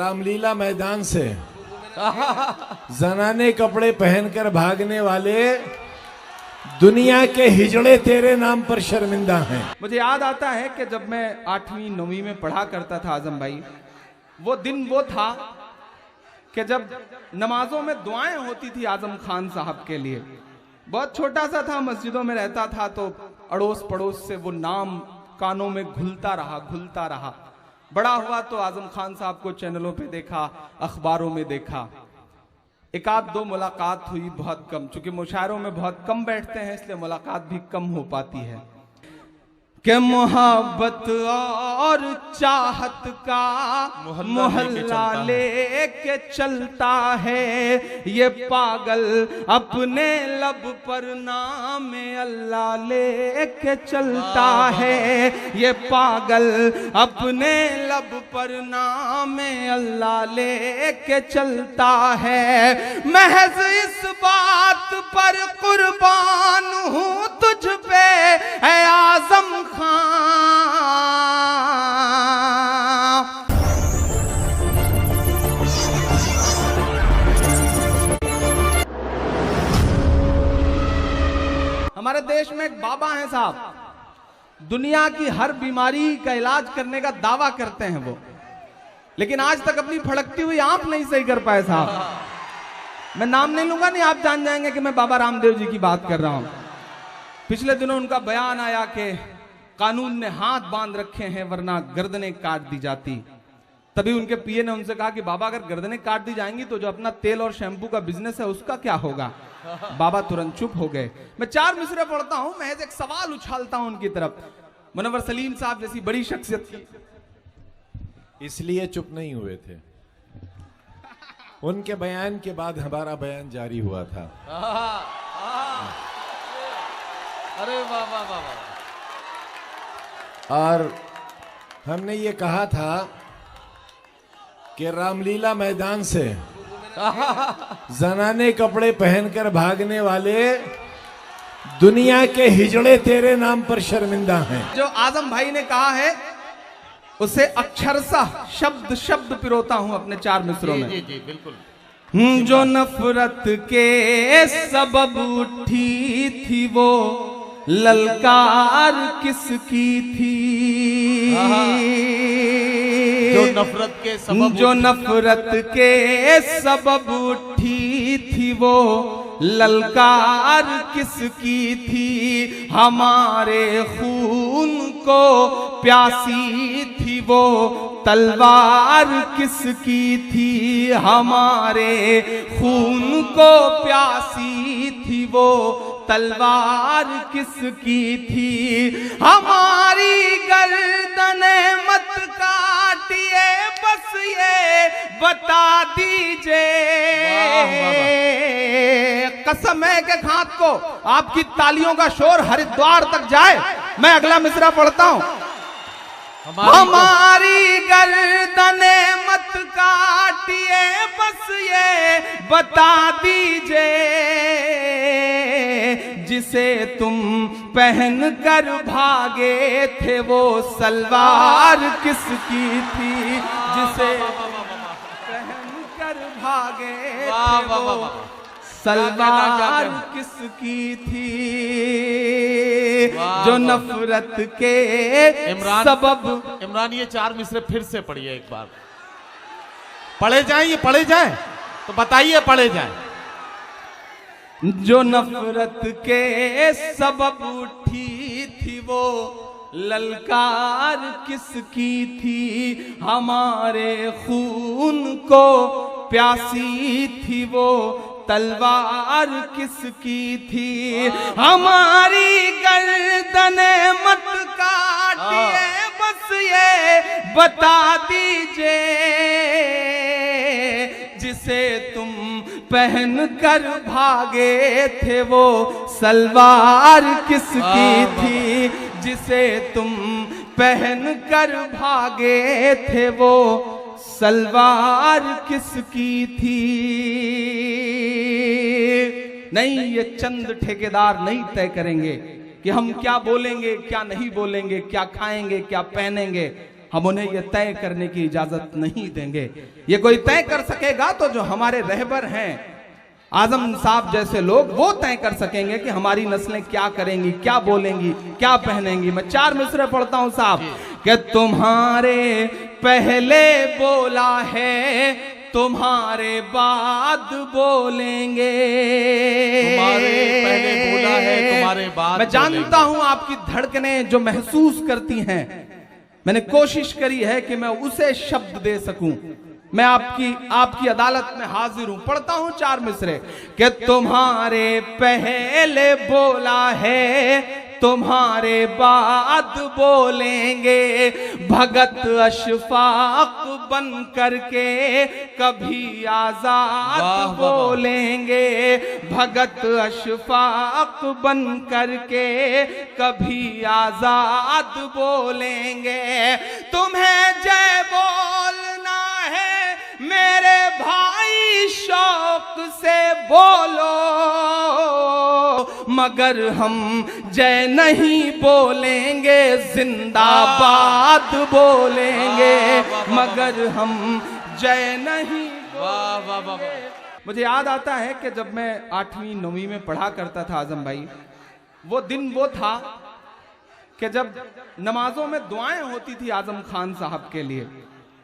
रामलीला मैदान से जनाने कपड़े पहनकर भागने वाले दुनिया के हिजड़े तेरे नाम पर शर्मिंदा हैं। मुझे याद आता है कि जब मैं 8वीं 9वीं में पढ़ा करता था आजम भाई, वो दिन वो था कि जब नमाजों में दुआएं होती थी आजम खान साहब के लिए। बहुत छोटा सा था, मस्जिदों में रहता था, तो अड़ोस पड़ोस से वो नाम कानों में घुलता रहा। बड़ा हुआ तो आजम खान साहब को चैनलों पे देखा, अखबारों में देखा, एक आध दो मुलाकात हुई, बहुत कम, चूंकि मुशायरों में बहुत कम बैठते हैं इसलिए मुलाकात भी कम हो पाती है। कि मोहब्बत और चाहत का मोहल्ला लेके चलता है ये पागल, अपने लब पर नाम अल्लाह लेके चलता है ये पागल, अपने लब पर नाम अल्लाह लेके चलता है। महज इस बात पर कुर्बान हूँ तुझ पे है आजम खां। हमारे देश में एक बाबा हैं साहब, दुनिया की हर बीमारी का इलाज करने का दावा करते हैं वो, लेकिन आज तक अपनी फड़कती हुई आंख नहीं सही कर पाए साहब। मैं नाम नहीं लूंगा, नहीं आप जान जाएंगे कि मैं बाबा रामदेव जी की बात कर रहा हूं। पिछले दिनों उनका बयान आया कि कानून ने हाथ बांध रखे हैं वरना गर्दनें काट दी जाती। तभी उनके पीए ने उनसे कहा कि बाबा अगर गर्दनें काट दी जाएंगी तो जो अपना तेल और शैम्पू का बिजनेस है उसका क्या होगा। बाबा तुरंत चुप हो गए। मैं 4 मिसरे पढ़ता हूं, महज एक सवाल उछालता हूं उनकी तरफ। मुनव्वर सलीम साहब जैसी बड़ी शख्सियत की इसलिए चुप नहीं हुए थे, उनके बयान के बाद हमारा बयान जारी हुआ था। अरे वाह वाह वाह वाह। और हमने ये कहा था कि रामलीला मैदान से जनाने कपड़े पहनकर भागने वाले दुनिया के हिजड़े तेरे नाम पर शर्मिंदा हैं। जो आजम भाई ने कहा है उसे अक्षरशः शब्द शब्द पिरोता हूं अपने 4 मिसरों में। जी जी बिल्कुल। जो नफरत के सबब उठी थी वो ललकार किसकी थी। जो नफरत के सबब उठी थी वो ललकार किसकी थी। हमारे खून को प्यासी थी वो तलवार किसकी थी। हमारे खून को प्यासी थी वो तलवार किसकी थी। हमारी गर्दने मत काटिए बस ये बता दीजिए। कसम है कि खात को आपकी तालियों का शोर हरिद्वार तक जाए। मैं अगला मिसरा पढ़ता हूं। हमारी गर्दने मत काटिए बस ये बता दीजिए। जिसे तुम पहन कर भागे थे वो सलवार किसकी थी। जिसे पहन कर भागे थे वो सलवार किसकी थी। जो नफरत के सबब। इमरान ये 4 मिसरे फिर से पढ़िए एक बार। पढ़े जाएं, ये पढ़े जाएं तो बताइए, पढ़े जाएं। जो नफरत के सबब उठी थी वो ललकार किसकी थी। हमारे खून को प्यासी थी वो तलवार किसकी थी। हमारी गर्दने मत काटिए बस ये बता दीजिए। जिसे तुम पहन कर भागे थे वो सलवार किसकी थी। जिसे तुम पहन कर भागे थे वो सलवार किसकी थी। नहीं, ये चंद ठेकेदार नहीं तय करेंगे कि हम क्या बोलेंगे, क्या नहीं बोलेंगे, क्या खाएंगे, क्या पहनेंगे। हम उन्हें यह तय करने की इजाजत नहीं देंगे। ये कोई तय कर सकेगा तो जो हमारे रहबर हैं आजम साहब जैसे लोग, वो तय कर सकेंगे कि हमारी नस्लें क्या करेंगी, क्या बोलेंगी, क्या पहनेंगी। मैं 4 मिसरे पढ़ता हूं साहब कि तुम्हारे पहले बोला है, तुम्हारे बाद बोलेंगे। तुम्हारे पहले बोला है, तुम्हारे बाद मैं जानता हूं आपकी धड़कनें जो महसूस करती हैं, मैंने कोशिश करी है कि मैं उसे शब्द दे सकूं। मैं आपकी अदालत में हाजिर हूं। पढ़ता हूं 4 मिसरे कि तुम्हारे पहले बोला है, तुम्हारे बाद बोलेंगे। भगत अशफाक बन करके कभी आजाद बोलेंगे। भगत अशफाक बन करके कभी आजाद बोलेंगे। तुम्हें जय बोलना है मेरे भाई, शौक से बोलो, मगर हम जय नहीं बोलेंगे, जिंदाबाद बोलेंगे। मगर हम जय नहीं बोलेंगे। मुझे याद आता है कि जब मैं 8वीं 9वीं में पढ़ा करता था आजम भाई, वो दिन वो था कि जब नमाजों में दुआएं होती थी आजम खान साहब के लिए।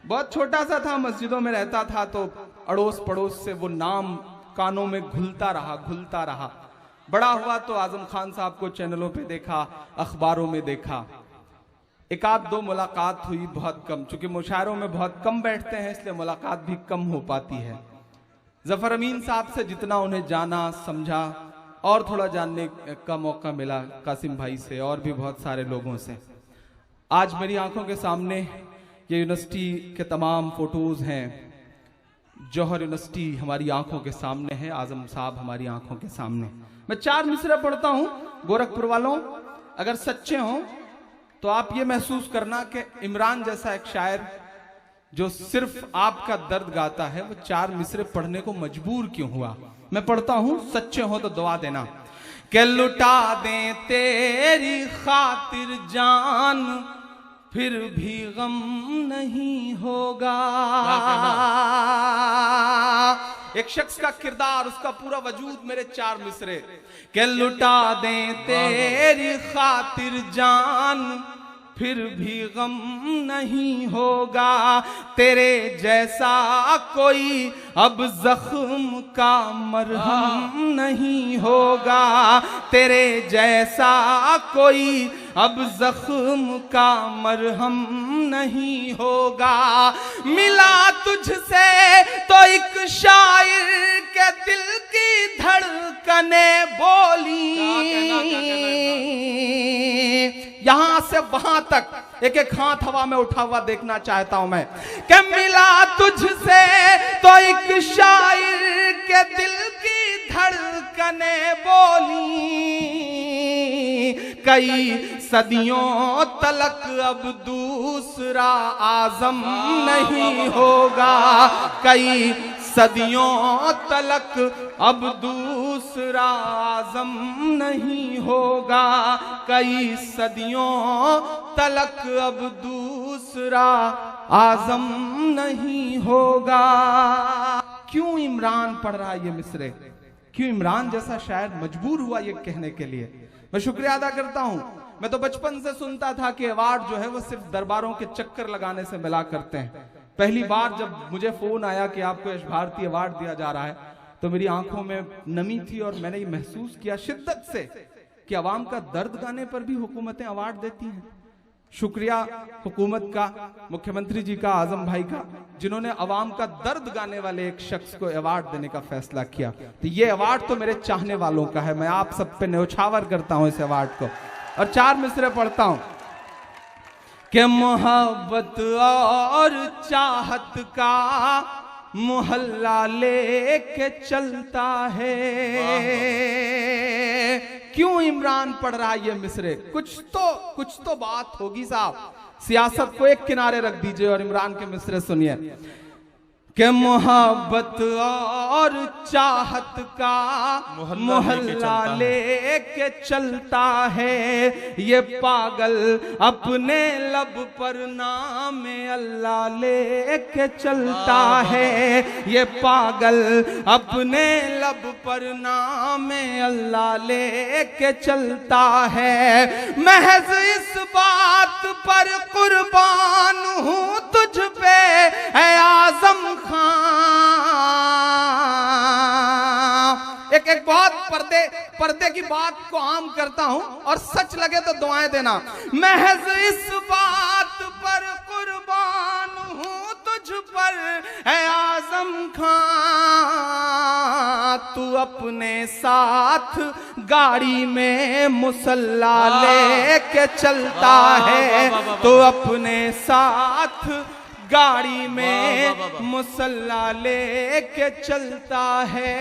बहुत छोटा सा था, मस्जिदों में रहता था, तो अड़ोस पड़ोस से वो नाम कानों में घुलता रहा। बड़ा हुआ तो आजम खान साहब को चैनलों पे देखा, अखबारों में देखा। एक आध दो मुलाकात हुई, बहुत कम, चूंकि मुशायरों में बहुत कम बैठते हैं इसलिए मुलाकात भी कम हो पाती है। जफर अमीन साहब से जितना उन्हें जाना समझा और थोड़ा जानने का मौका मिला, कासिम भाई से और भी बहुत सारे लोगों से। आज मेरी आंखों के सामने ये यूनिवर्सिटी के तमाम फोटोज हैं। जौहर यूनिवर्सिटी हमारी आंखों के सामने है, आजम साहब हमारी आंखों के सामने। मैं 4 मिसरे पढ़ता हूं। गोरखपुर वालों, अगर सच्चे हों तो आप ये महसूस करना कि इमरान जैसा एक शायर जो सिर्फ आपका दर्द गाता है, वो 4 मिसरे पढ़ने को मजबूर क्यों हुआ। मैं पढ़ता हूं, सच्चे हो तो दुआ देना। कि लुटा दें तेरी खातिर जान, फिर भी गम नहीं होगा। एक शख्स का किरदार, उसका पूरा वजूद मेरे 4 मिसरे। कि लुटा दें तेरी खातिर जान, फिर भी गम नहीं होगा। तेरे जैसा कोई अब जख्म का मरहम नहीं होगा। तेरे जैसा कोई अब जख्म का मरहम नहीं होगा। मिला तुझसे तो एक शायर के दिल की धड़कने बोली। यहां से वहां तक एक एक हाथ हवा में उठा हुआ देखना चाहता हूं मैं। कि मिला तुझसे तो एक शायर के दिल की धड़कने बोली। कई सदियों तलक अब दूसरा आजम नहीं होगा। कई सदियों तलक अब दूसरा आजम नहीं होगा। कई सदियों तलक अब दूसरा आजम नहीं होगा। क्यों इमरान पढ़ रहा है ये मिसरे? क्यों इमरान जैसा शायर मजबूर हुआ ये कहने के लिए? मैं शुक्रिया अदा करता हूं। मैं तो बचपन से सुनता था कि अवार्ड जो है वो सिर्फ दरबारों के चक्कर लगाने से मिला करते हैं। पहली बार जब मुझे फोन आया कि आपको यश भारती अवार्ड दिया जा रहा है, तो मेरी आंखों में नमी थी और मैंने ये महसूस किया शिद्दत से कि अवाम का दर्द गाने पर भी हुकूमतें अवार्ड देती हैं। शुक्रिया हुकूमत का, मुख्यमंत्री जी का, आजम भाई का, जिन्होंने अवाम का दर्द गाने वाले एक शख्स को अवार्ड देने का फैसला किया। तो ये अवार्ड तो मेरे चाहने वालों का है। मैं आप सब पे न्यौछावर करता हूं इस अवार्ड को। और 4 मिसरे पढ़ता हूं कि मोहब्बत और चाहत का मोहल्ला लेके चलता है। क्यों इमरान पढ़ रहा है ये मिसरे? कुछ तो बात होगी साहब। सियासत को एक किनारे रख दीजिए और इमरान के मिसरे सुनिए। कि मोहब्बत और चाहत का मोहल्ला लेके चलता है ये पागल, अपने लब पर नाम अल्लाह लेके चलता है ये पागल, अपने लब पर नाम अल्लाह लेके चलता है। महज इस बात पर कुर्बान हूँ तुझ पे है आजम खां। एक बहुत पर्दे की बात को आम करता हूं और सच लगे तो दुआएं देना। महज इस बात पर कुर्बान हूं तुझ पर है आजम खां, तू अपने साथ गाड़ी में मुसल्ला लेके चलता है, तू अपने साथ गाड़ी में मुसल्ला लेके चलता है।